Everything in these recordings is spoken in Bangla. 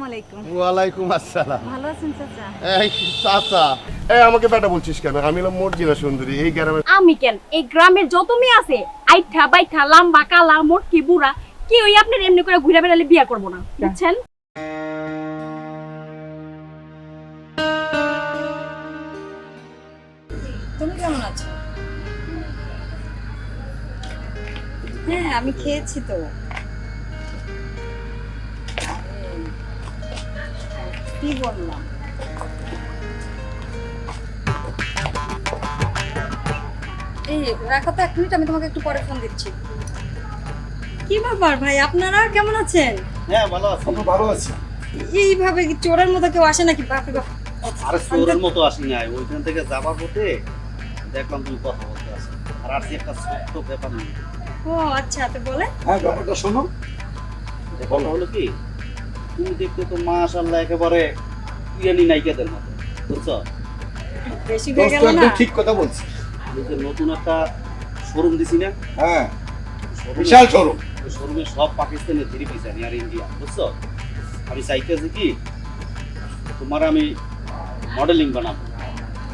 আলাইকুম। ওয়ালাইকুম আসসালাম। ভালো আছেন চাচা? এই চাচা, এই আমাকে বেটা বলছিস কেন? আমি হলাম মর্জিনা সুন্দরী, এই গ্রামে। আমি কেন? এই গ্রামের যত মেয়ে আছে আইঠা বাইঠা লম্বা কালা মোটকি বুড়া কি ওই আপনার এমনি করে ঘুরে বেড়ালে বিয়া করব না, বুঝছেন? তুমি কেমন আছো? হ্যাঁ, আমি খেয়েছি তো। কি বললাম? এই রাখো তো 1 মিনিট, আমি তোমাকে একটু পরে ফোন দিচ্ছি। কি ব্যাপার ভাই, আপনারা কেমন আছেন? হ্যাঁ ভালো আছি। আমি ভালো আছি। এইভাবে কি চোরের মতো কেউ আসে নাকি? বাপরে বাপ। আরে চোরের মতো আসি নাই, ওইখান থেকে যাবার পথে দেখলাম তুমি কথা বলতে আছো। আর আজকে একটা ছোট্ট ব্যাপার নিয়ে ও আচ্ছা, তো বলে। হ্যাঁ, ব্যাপারটা শোনো। কথা হলো কি, তুমি দেখতে তো মাশাআল্লাহ একেবারে ইয়ানি নায়িকাদের মতো, বুঝছো? বেশি হয়ে গেল না? ঠিক কথা বলছিস। আমি যে নতুন একটা শোরুম দিছি না, হ্যাঁ, showroom- বিশাল শোরুম। ওই শোরুমে সব পাকিস্তানের থ্রি পিস আনি আর ইন্ডিয়া, বুঝছো? আমি চাইতেছি কি, তোমার আমি মডেলিং বানাবো,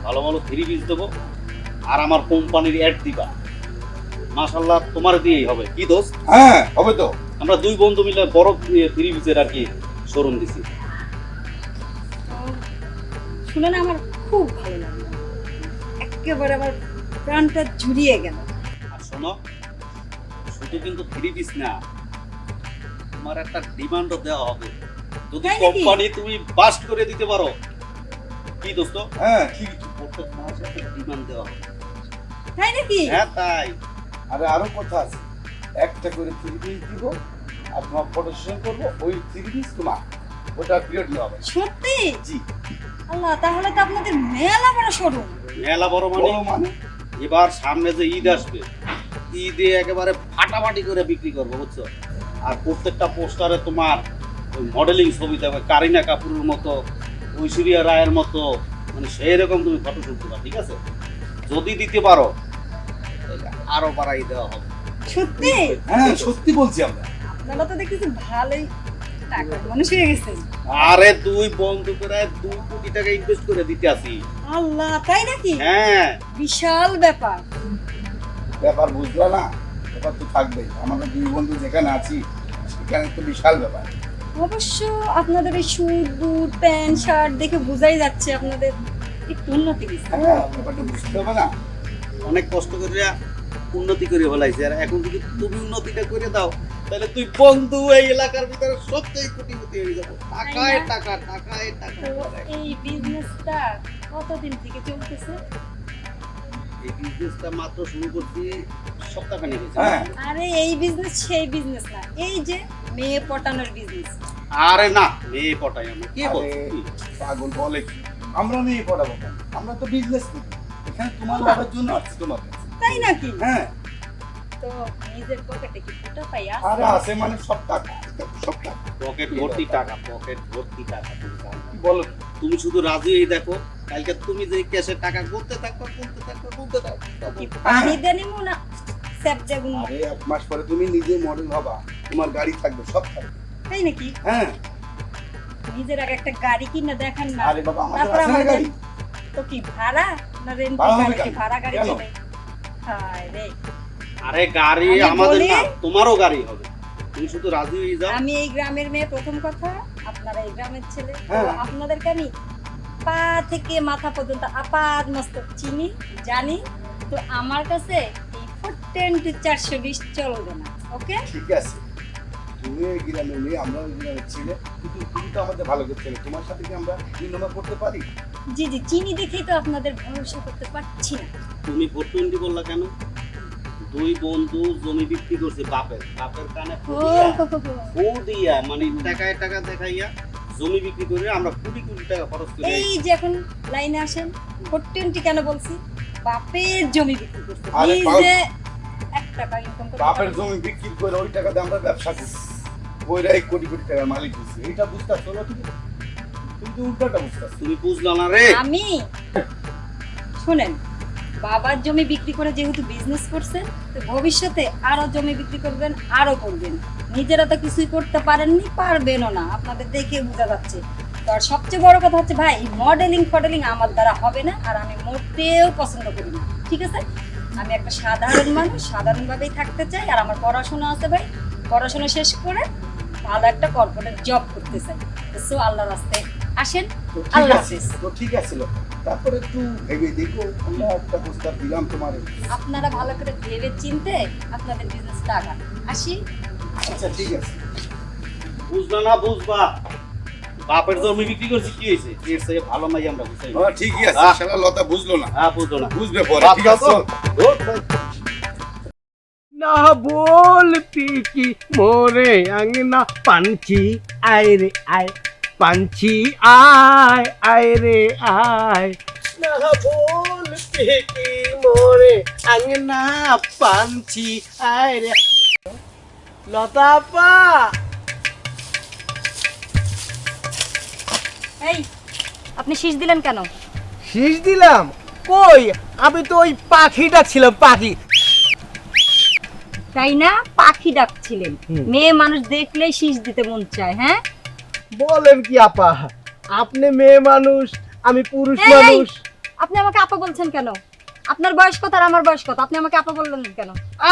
ভালো ভালো থ্রি পিস দেবো, আর আমার কোম্পানির অ্যাড দিবা। মাশাআল্লাহ তোমার দিয়েই হবে, কি দোস্ত? হ্যাঁ, হবে তো। আমরা দুই বন্ধু মিলে বড় থ্রি পিসের আর কি শোরুম দিছি। শুনে না আমার খুব ভালো লাগলো, একেবারে আমার প্রাণটা জুড়িয়ে গেল। আর শোনো, শুধু কিন্তু থ্রি পিস না, তোমার একটা ডিমান্ডও দেওয়া হবে যদি তাই নাকি? কোম্পানি তুমি বাস্ট করে দিতে পারো। কি দোস্ত? হ্যাঁ, ঠিক। প্রত্যেক মাসে একটা ডিমান্ড দেওয়া হবে। তাই নাকি? হ্যাঁ তাই। আরে আরো কথা আছে। একটা করে 3 পিস দিব, আর তোমার ফটো সেশন করবো, ওই 3 পিস তোমার, ওটা পিরিয়ড নেওয়া হবে। সত্যি? জি। আল্লাহ, তাহলে তো আপনাদের মেলা বড় শোরুম। মেলা বড় মানে বড় মানে? এবার সামনে যে ঈদ আসবে, ঈদে একেবারে ফাটাফাটি করে বিক্রি করবো, বুঝছো? আর প্রত্যেকটা পোস্টারে তোমার ওই মডেলিং ছবি দেবে, কারিনা কাপুরের মতো, ঐশ্বরিয়া রায়ের মতো, মানে সেই রকম তুমি ফটো শুট করবা, ঠিক আছে? যদি দিতে পারো তাহলে আরো বাড়াই দেওয়া হবে। সত্যি? হ্যাঁ, সত্যি বলছি আমরা। আপনারা তো দেখতেছি ভালোই টাকার মানুষ হয়ে গেছেন। আরে দুই বন্ধু করে 2 কোটি টাকা ইনভেস্ট করে দিতে আসি। আল্লাহ, তাই নাকি? হ্যাঁ, বিশাল ব্যাপার। ব্যাপার বুঝলা না? ব্যাপার তো থাকবেই। আমাদের দুই বন্ধু যেখানে আছি সেখানে তো বিশাল ব্যাপার। অবশ্য আপনাদের এই স্যুট বুট প্যান্ট শার্ট দেখে বোঝাই যাচ্ছে আপনাদের একটু উন্নতি গেছে। হ্যাঁ, ব্যাপারটা বুঝতে হবে না? অনেক কষ্ট করে উন্নতি করে ফেলাইছে, আর এখন যদি তুমি উন্নতিটা করে দাও তাহলে তুই বন্ধু এই এলাকার ভিতরে সবচেয়ে কোটিপতি হয়ে যাবো। টাকায় টাকা, টাকায় টাকা। তো এই বিজনেসটা কতদিন থেকে চলতেছে? এই বিজনেসটা মাত্র শুরু করছি সপ্তাহখানেক হয়েছে। হ্যাঁ। আরে এই বিজনেস সেই বিজনেস না, এই যে মেয়ে পটানোর বিজনেস। আরে না, মেয়ে পটাই আমরা। কি আরে, বলছিস? পাগল বলে কি? আমরা মেয়ে পড়াবো কেন? আমরা তো বিজনেস করি। এখানে তোমার লাভের জন্য আসছি তোমার কাছে। তাই নাকি? হ্যাঁ। তো নিজের পকেটে কি ফুটা পাই আরে আছে? আছে মানে সব টাকা, সব টাকা। পকেট ভর্তি টাকা, পকেট ভর্তি টাকা। তুমি জানো। কি বলো? তুমি শুধু রাজি হয়ে দেখো, কালকে তুমি যে ক্যাশে টাকা গুনতে থাকবে, গুনতে থাকবে, গুনতে থাকবে। কি পানি দেনিমু না স্যাপ জাগুন? আরে 1 মাস পরে তুমি নিজে মডেল হবা, তোমার গাড়ি থাকবে, সব থাকবে। তাই নাকি? হ্যাঁ। নিজের আগে একটা গাড়ি কিনে দেখান না। আরে বাবা, আমাদের তারপর আছে না আমাদের গাড়ি? তো কি ভাড়া না রেন্ট? ভাড়া হবে গাড়ি কেন? ভাড়া গাড়ি কেন? কিনে। হায় রে, আরে গাড়ি আমি আমাদের বলি- না, তোমারও গাড়ি হবে। তুমি শুধু রাজি হয়ে যাও। আমি এই গ্রামের মেয়ে, প্রথম কথা। আপনারা এই গ্রামের ছেলে, তো হ্যাঁ। আপনাদেরকে আমি পা থেকে মাথা পর্যন্ত আপাদ মস্তক চিনি, জানি। তো আমার কাছে এই 420 চলবে না। ওকে? ঠিক আছে। তুমি এই গ্রামের মেয়ে, আমরা ওই গ্রামের ছেলে, কিন্তু তুমি তো আমাদের ভালো করে ছেলে। তোমার সাথে কি আমরা বিনিময় করতে পারি? জি জি, চিনি দেখেই তো আপনাদের ভরসা করতে পারছি না। তুমি 420 বললা কেন? দুই বন্ধু জমি বিক্রি করছে বাপের কানে ও ফু দিয়া, মানে টাকায় টাকা দেখাইয়া জমি বিক্রি করে আমরা কোটি কোটি টাকা খরচ করে এই যে এখন লাইনে আসেন, 420 কেন বলছি? বাপের জমি বিক্রি করতে আরে নিজে 1 টাকা ইনকাম করতে বাপের পারেন। জমি বিক্রি করে ওই টাকা দিয়ে আমরা ব্যবসা করছি, ওইরাই কোটি কোটি টাকার মালিক হচ্ছে। এইটা বুঝতে পারছো না তুমি? কিন্তু উল্টাটা বুঝতে পারছো। তুমি বুঝলা না রে। আমি শুনেন, বাবার জমি বিক্রি করে যেহেতু বিজনেস করছেন, তো ভবিষ্যতে আরো জমি বিক্রি করবেন, আরো করবেন। নিজেরা তো কিছুই করতে পারেননি, পারবেনও না, আপনাদের দেখে বোঝা যাচ্ছে। তো আর সবচেয়ে বড় কথা হচ্ছে ভাই, মডেলিং ফডেলিং আমার দ্বারা হবে না, আর আমি মোটেও পছন্দ করি না, ঠিক আছে? আমি একটা সাধারণ মানুষ, সাধারণভাবেই থাকতে চাই। আর আমার পড়াশোনা আছে ভাই, পড়াশোনা শেষ করে ভালো একটা কর্পোরেট জব করতে চাই। সো আল্লাহর রাস্তায় আসেন। তো ঠিক আল্লাহ আছে, হাফেজ। তো ঠিক আছে, তারপরে একটু ভেবে দেখো, আমরা একটা প্রস্তাব দিলাম তোমার। আপনারা ভালো করে ভেবে চিনতে আপনাদের বিজনেসটা আগান। আসি। আচ্ছা ঠিক আছে। বুঝলা না বুঝবা, বাপের জমি বিক্রি করছি কি হয়েছে, এর থেকে ভালো নাই আমরা বুঝাই হ্যাঁ ঠিকই আছে, শালা লতা বুঝলো না, হ্যাঁ বুঝলো না বুঝবে পরে, ঠিক আছে। না বলতি কি মোরে আঙ্গনা পাঞ্চি আয় রে আয়, পাঞ্চি আয় আয় রে আয়। না বলতি কি মোরে আঙ্গনা পাঞ্চি আয় রে। লতাপা এই, আপনি শীষ দিলেন কেন? শীষ দিলাম কই? আমি তো ওই পাখিটা ছিলাম, পাখি। তাই না? পাখি ডাকছিলেন। হুম। মেয়ে মানুষ দেখলেই শীষ দিতে মন চায়। হ্যাঁ, বলেন কি আপা, আপনি মেয়ে মানুষ, আমি পুরুষ এই, মানুষ। আপনি আমাকে আপা বলছেন কেন? আপনার বয়স কত আর আমার বয়স কত? আপনি আমাকে আপা বললেন কেন?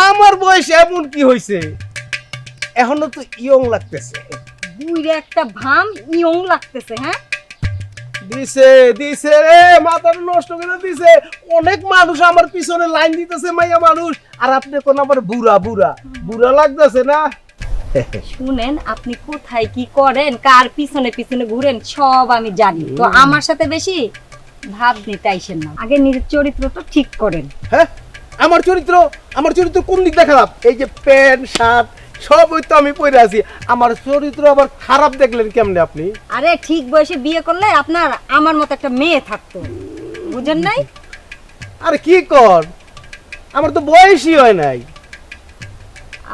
আমার বয়স এমন কি হয়েছে, এখনো তো ইয়ং লাগতেছে। বুইরে একটা ভাম ইয়ং লাগতেছে। হ্যাঁ, দিছে দিছে রে, মাথাটা নষ্ট করে দিছে। অনেক মানুষ আমার পিছনে লাইন দিতেছে, মাইয়া মানুষ, আর আপনি কোন আবার বুড়া বুড়া বুড়া লাগতেছে না। শুনেন, আপনি কোথায় কি করেন, কার পিছনে পিছনে ঘুরেন, সব আমি জানি। তো আমার সাথে বেশি ভাব নিতে আইসেন না, আগে নিজের চরিত্রটা ঠিক করেন। হ্যাঁ, আমার চরিত্র কোন দিকটা খারাপ? এই যে প্যান্ট শার্ট সব ওই তো আমি পরে আছি, আমার চরিত্র আবার খারাপ দেখলেন কেমনে আপনি? আরে ঠিক বয়সে বিয়ে করলে আপনার আমার মতো একটা মেয়ে থাকতো, বুঝেন নাই? আরে কি কর, আমার তো বয়সই হয় নাই।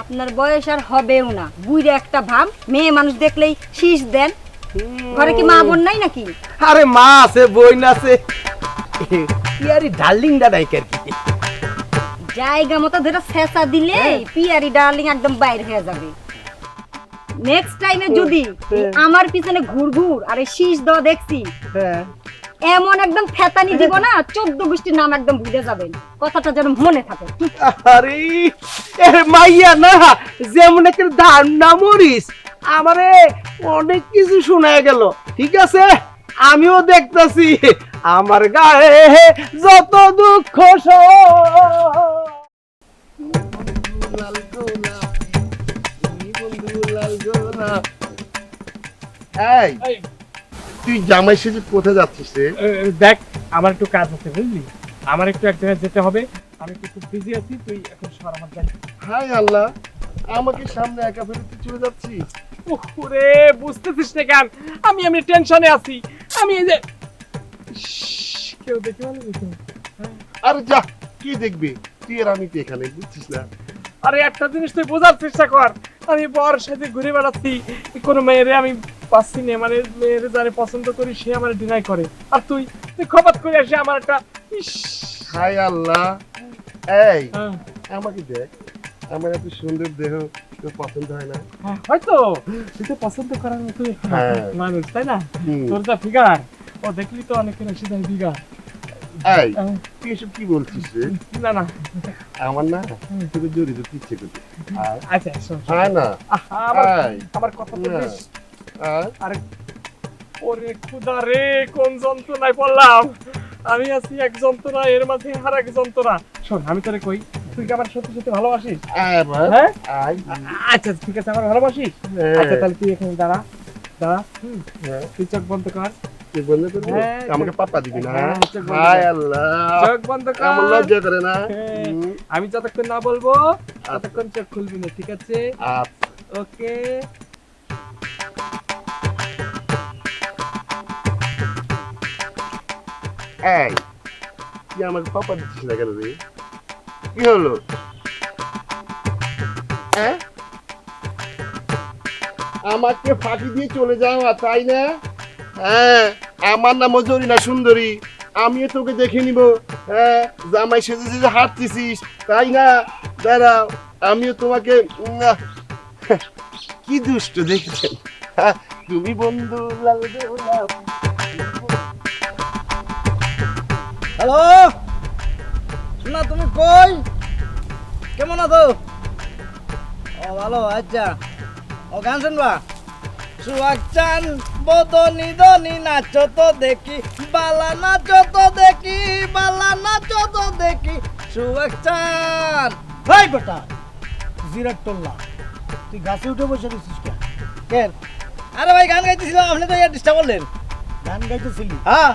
আপনার বয়স আর হবেও না, বুইরে একটা ভাব, মেয়ে মানুষ দেখলেই শীষ দেন। ঘরে কি মা বোন নাই নাকি? আরে মা আছে, বোন আছে, ইয়ারি ডার্লিং দাদাই কি জায়গা মতো ধরে ছেঁচা দিলে পিয়ারি ডার্লিং একদম বাইরে হয়ে যাবে। নেক্সট টাইমে যদি আমার পিছনে ঘুরঘুর আর এই শীষ দেওয়া দেখছি, হ্যাঁ। এমন একদম ফেতানি দিব না, 14 গোষ্ঠীর নাম একদম ভুলে যাবেন। কথাটা যেন মনে থাকে। আরে এর মাইয়া না, যেমন একটা ধান না মরিস, আমারে অনেক কিছু শোনা গেল। ঠিক আছে, আমিও দেখতেছি আমার গায়ে যত দুঃখ এই তুই জামাই সেজে কোথায় যাচ্ছিস রে? দেখ, আমার একটু কাজ আছে বুঝলি, আমার একটু এক জায়গায় যেতে হবে, আমি একটু খুব বিজি আছি, তুই এখন সর আমার যাই। হাই আল্লাহ, আমাকে সামনে একা ফেলে তুই চলে যাচ্ছিস? ওরে বুঝতেছিস না কেন, আমি টেনশনে আছি। আমি এই যে কেউ দেখে ভালো দেখে। আরে যা, কি দেখবি, তুই আর আমি তো এখানে, বুঝছিস না? আরে একটা জিনিস তুই বোঝার চেষ্টা কর, আমি বর সাথে ঘুরে বেড়াচ্ছি, কোনো মেয়েরে আমি পাচ্ছি না, মানে মেয়েরে যারে পছন্দ করি সে আমার ডিনাই করে, আর তুই খবর করে আসে আমার একটা হাই আল্লাহ। এই আমাকে দেখ, আমার এত সুন্দর দেহ তোর পছন্দ হয় না? হয়তো তুই তো পছন্দ করার মতো হ্যাঁ। মানুষ, তাই না? হুম। তোর যা ফিগার, ও দেখলি তো অনেকের সিধাই ফিগার। এই তুই এসব কি বলছিস রে? না না, আমার না তোকে জড়িয়ে ধরতে ইচ্ছে করছে। আয়, আচ্ছা শোন, শোন। আয় না, আহা, আমার আয়, আমার কথা তো না, বেশ। আয়। আরে ওরে খুদা রে, কোন যন্ত্রণায় পড়লাম আমি, আছি এক যন্ত্রণা, এর মাঝে আর এক যন্ত্রণা। শোন, আমি তোরে কই, তুই কি আমার সত্যি সত্যি ভালোবাসিস? আয় ভাই, হ্যাঁ? আয়। আচ্ছা ঠিক আছে, আমার ভালোবাসিস। হ্যাঁ। আচ্ছা তাহলে তুই এখানে দাঁড়া, দাঁড়া, হ্যাঁ, তুই চোখ বন্ধ কর, তুই বন্ধ করবি? হ্যাঁ, আমাকে পাপা দিবি না? হ্যাঁ, চোখ বন্ধ হায় কর। আল্লাহ, চোখ বন্ধ আমার কর। লজ্জা করে না? হ্যাঁ। হুম, আমি যতক্ষণ না বলবো ততক্ষণ চোখ খুলবি না, ঠিক আছে? আচ্ছা। ওকে। এই তুই আমাকে পাপা দিচ্ছিস না কেন রে? কি হলো? হ্যাঁ, আমাকে ফাঁকি দিয়ে চলে যাওয়া, তাই না? হ্যাঁ, আমার নামও জরিনা সুন্দরী, আমিও তোকে দেখে নিব। হ্যাঁ, জামাই সেজে সেজে হাঁটতেছিস, তাই না? দাঁড়াও, আমিও তোমাকে কি দুষ্ট দেখছেন হ্যাঁ, তুমি বন্ধু লাল গোলাপ। হ্যালো শোনা, তুমি কই? কেমন আছো? ও ভালো, আচ্ছা। ও গান শুনবা? সুয়াগ চান বদনি দনি নাচো তো দেখি, বালা নাচো তো দেখি, বালা নাচো তো দেখি, সুয়াগ চান। ভাই বেটা জিরাট টল্লা, তুই গাছে উঠে বসে রয়েছিস কেন? আরে ভাই গান গাইতেছিলাম, আপনি তো ইয়ার ডিস্টার্ব করলেন। গান গাইতেছিলি? হ্যাঁ।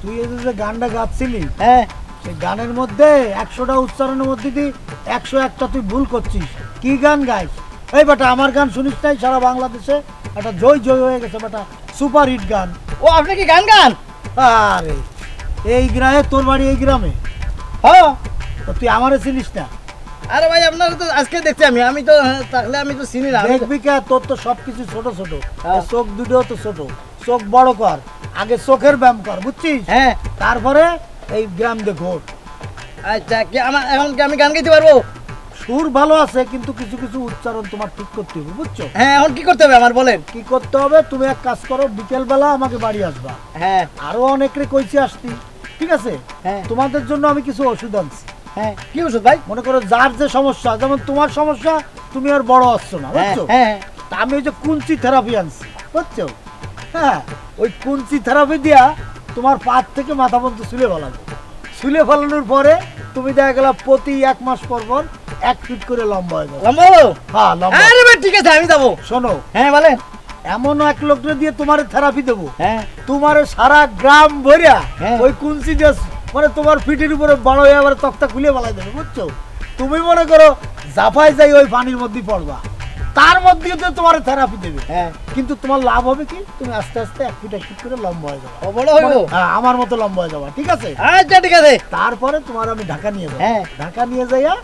তুই এই যে গানটা গাচ্ছিলি, হ্যাঁ, সেই গানের মধ্যে 100টা উচ্চারণের মধ্যে তুই 101টা তুই ভুল করছিস। কি গান গাইস? এই বেটা আমার গান শুনিস নাই? সারা বাংলাদেশে একটা জয় জয় হয়ে গেছে বেটা, সুপার হিট গান। ও আপনি কি গান গান? আরে এই গ্রামে, তোর বাড়ি এই গ্রামে? হ্যাঁ। তো তুই আমারে চিনিস না? আরে ভাই আপনারা তো আজকে দেখছি, আমি তো তাহলে আমি তো চিনি না। দেখবি কে, তোর তো সবকিছু ছোট ছোট, চোখ দুটো তো ছোট, চোখ বড় কর, আগে চোখের ব্যায়াম কর, বুঝছিস? হ্যাঁ, তারপরে এই গ্রাম দেখো। আচ্ছা, কি আমার এখন কি আমি গান গাইতে পারবো? সুর ভালো আছে, কিন্তু কিছু কিছু উচ্চারণ তোমার ঠিক করতে হবে, বুঝছো? হ্যাঁ, এখন কি করতে হবে আমার বলেন? কি করতে হবে, তুমি এক কাজ করো, বিকেল বেলা আমাকে বাড়ি আসবা। হ্যাঁ, আরো অনেকরে কইছি আসতি, ঠিক আছে? হ্যাঁ, তোমাদের জন্য আমি কিছু ওষুধ আনছি। হ্যাঁ, কি ওষুধ ভাই? মনে করো যার যে সমস্যা, যেমন তোমার সমস্যা, তুমি আর বড় আসছো না, বুঝছো? হ্যাঁ, তা আমি ওই যে কুঞ্চি থেরাপি আনছি, বুঝছো? হ্যাঁ, ওই কুঞ্চি থেরাপি দিয়া তোমার পাত থেকে মাথা পর্যন্ত চুলে ফেলাবো। চুলে ফেলানোর পরে তুমি দেখা গেল প্রতি 1 মাস পর পর 1 ফিট করে লম্বা হয়ে যাবে। লম্বা হলো? হ্যাঁ, লম্বা। আরে ভাই ঠিক আছে, আমি যাবো। শোনো, হ্যাঁ বলেন। এমন এক লোকটা দিয়ে তোমার থেরাপি দেবো, হ্যাঁ, তোমার সারা গ্রাম ভরিয়া ওই কুঞ্চি দিয়ে মানে তোমার পিঠের উপরে বড় হয়ে আবার তক্তা খুলে ফেলাই দেবে, বুঝছো? তুমি মনে করো জাফায় যাই ওই পানির মধ্যে পড়বা, তার মধ্যে তো তোমার থেরাপি দেবে। হ্যাঁ, কিন্তু তোমার লাভ হবে কি, তুমি আস্তে আস্তে 1 ফিট 1 ফিট করে লম্বা হয়ে যাবে। বড় হইবো? হ্যাঁ, আমার মতো লম্বা হয়ে যাবে, ঠিক আছে? আচ্ছা ঠিক আছে। তারপরে তোমার আমি ঢাকা নিয়ে যাবো। হ্যাঁ, ঢাকা নিয়ে যাইয়া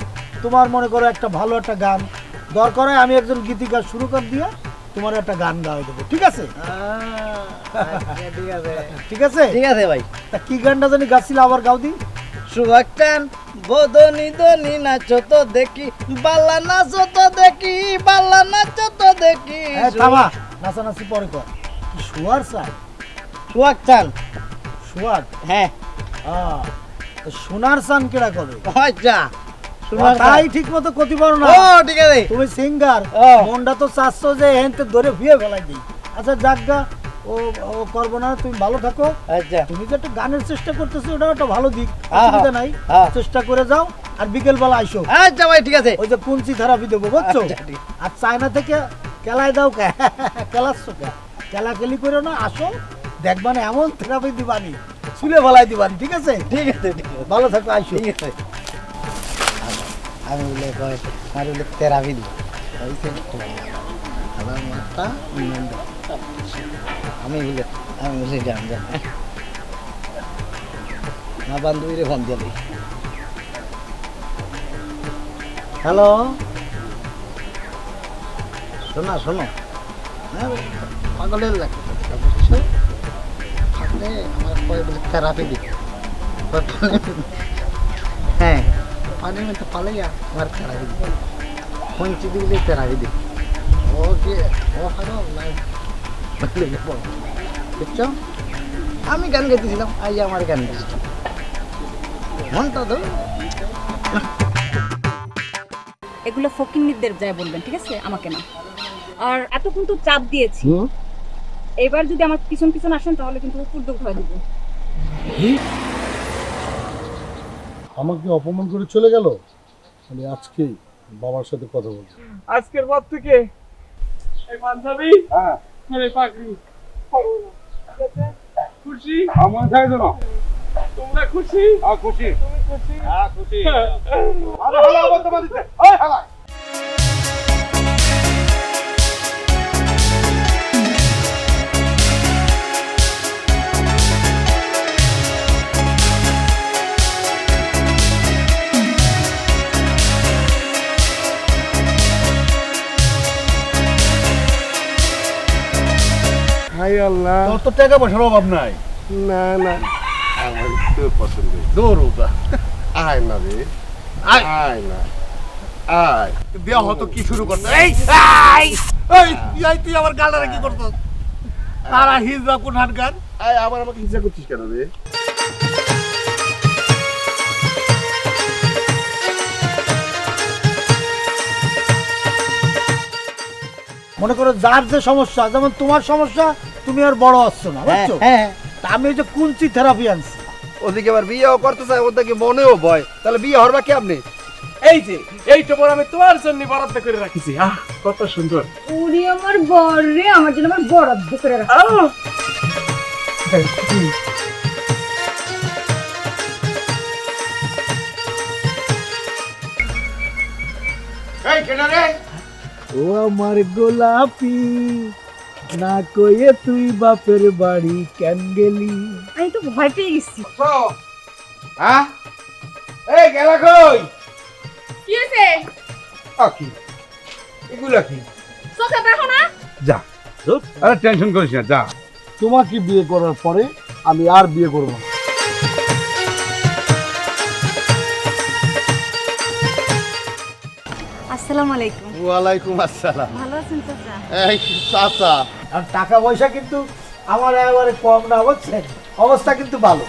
তোমার মনে করো একটা ভালো একটা গান দরকার হয়, আমি একজন গীতিকার শুরু করে দিয়া তোমার একটা গান গাওয়াই দেবো, ঠিক আছে? ঠিক আছে, ঠিক আছে, ঠিক আছে ভাই। তা কি গানটা জানি গাছিল, আবার গাও দি। সুভাগ চান বদনি দনি নাচো তো দেখি, বালা নাচো তো দেখি, বালা নাচো তো দেখি। থামা, নাচানাচি পরে কর। সুয়ার চান? সুয়াগ চান। সুয়াগ? হ্যাঁ। সোনার চান কেডা কবে? আচ্ছা, তাই ঠিক মতো কতি পারো না। ও ঠিক আছে, তুমি সিঙ্গার, মনটা তো চাচ্ছো যে হেনতে ধরে ভিয়ে ফেলাই দিই। আচ্ছা যাজ্ঞা, ও করবো না, তুমি ভালো থাকো। আচ্ছা, তুমি যে একটা গানের চেষ্টা করতেছো, ওটা একটা ভালো দিক, অসুবিধা নাই, চেষ্টা করে যাও। আর বিকেল বেলা আইসো। আচ্ছা ভাই ঠিক আছে। ওই যে কুঞ্চি থেরাপি দেবো, বুঝছো? আর চায়না থেকে কেলাই দাও কে, কেলাচ্ছো কে, কেলাকেলি করো না, আসো দেখবা না এমন থেরাপি দিবানি, চুলে ফেলাই দিবানি, ঠিক আছে? ঠিক আছে, ঠিক আছে, ভালো থাকো, আইসো। ঠিক আছে। আমি বলে কয় আর বলে থেরাপি দিই, আমার মাথা আমি বলে যান যা না, বান্ধবীরে ফোন দিয়ে দিই। হ্যালো, শোনা শোনো, পাগলের লাগে থাকলে আমার কয় বলে থেরাপি দিই। হ্যাঁ, পানির মধ্যে পালাইয়া আমার থেরাপি দিই, পঞ্চি দিলে থেরাপি দিই। ওকে, ও হারো নাই বুঝছো? আমি গান গাইতেছিলাম, আই আমার গান গাইছি, মনটা তো। এগুলো ফকিন্নিদের যায় বলবেন, ঠিক আছে? আমাকে না। আর এতক্ষণ তো চাপ দিয়েছি, এবার যদি আমার পিছন পিছন আসেন তাহলে কিন্তু উপর উঠায় দিব। আমাকে অপমান করে চলে গেল। আমি আজকে বাবার সাথে কথা বলছি। আজকের পর থেকে এই পাঞ্জাবি, হ্যাঁ, আরে পাগড়ি পরবো না, ঠিক আছে? খুশি? আমার চাই না। তোমরা খুশি? খুশি। তুমি খুশি? খুশি। আরে হালা আবার তোমার দিতে, ওই হালা। হাই আল্লাহ, তোর তো টাকা পয়সার অভাব নাই। না না, আমার তোর পছন্দ। দৌড় যা। আয় না রে, আয়। আয় না। আয় দেহ হতো কি শুরু করতে এই তুই আমার গালটারে কি করছস তারা হিজা কোন হানকার আয় আবার আমাকে হিজা করছিস কেন রে মনে করো যার যে সমস্যা, যেমন তোমার সমস্যা, তুমি আর বড় আসছো না, বুঝছো? তা আমি ওই যে কুঞ্চি থেরাপি আনছি। ওদিকে আবার বিয়েও করতে চায়, ওদিকে মনেও ভয়, তাহলে বিয়ে হরবা কি আপনি? এই যে এইটা পর আমি তোমার জন্য বরাদ্দ করে রাখিছি। আহ কত সুন্দর। উনি আমার বর রে, আমার জন্য আমার বরাদ্দ করে রাখা। আহ! এই কেনা রে ও আমার গোলাপি, না কইয়ে তুই বাপের বাড়ি কেন গেলি? আমি তো ভয় পেয়ে গেছি। হ্যাঁ এই গেলা কই কি হয়েছে? কি এগুলা কি চোখে দেখো না? যা আরে টেনশন করিস না, যা। তোমাকে বিয়ে করার পরে আমি আর বিয়ে করব না। আসসালামু আলাইকুম। ওয়ালাইকুম আসসালাম। ভালো আছেন চাচা? এই চাচা আর টাকা পয়সা কিন্তু আমার একেবারে কম না, বুঝছেন? অবস্থা কিন্তু ভালো।